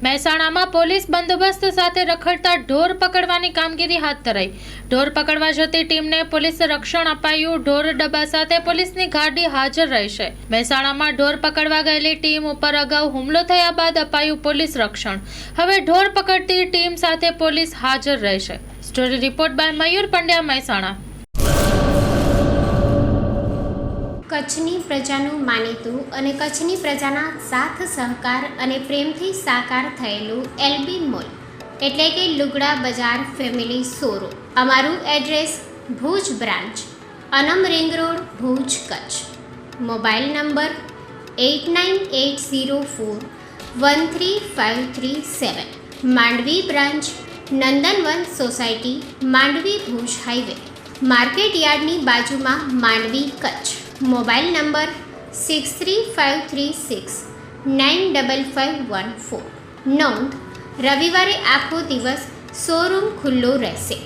મહેસાણામાં પોલીસ બંદોબસ્ત સાથે રખડતા ઢોર પકડવાની કામગીરી હાથ ધરાઈ। ઢોર પકડવા જતી ટીમને પોલીસ રક્ષણ અપાયું। ઢોર ડબ્બા સાથે પોલીસની ગાડી હાજર રહેશે। મહેસાણામાં ઢોર પકડવા ગયેલી ટીમ ઉપર અગાઉ હુમલો થયા બાદ અપાયું પોલીસ રક્ષણ। હવે ઢોર પકડતી ટીમ સાથે પોલીસ હાજર રહેશે। સ્ટોરી રિપોર્ટ બાય મયુર પંડ્યા, મહેસાણા। કચ્છની પ્રજાનું માનીતું અને કચ્છની પ્રજાના સાથ સહકાર અને પ્રેમથી સાકાર થયેલું એલબી મોલ એટલે કે લુગડા બજાર ફેમિલી શોરૂમ। અમારું address Bhuj branch, Anam ring road, Bhuj, Kutch. Mobile number 8980413537। Mandvi branch, Nandanvan society, Mandvi, Bhuj highway, market યાર્ડની બાજુમાં, માંડવી, કચ્છ। Mobile number 6353695514। નોંધ: રવિવારે આખો દિવસ શોરૂમ ખુલ્લો રહેશે।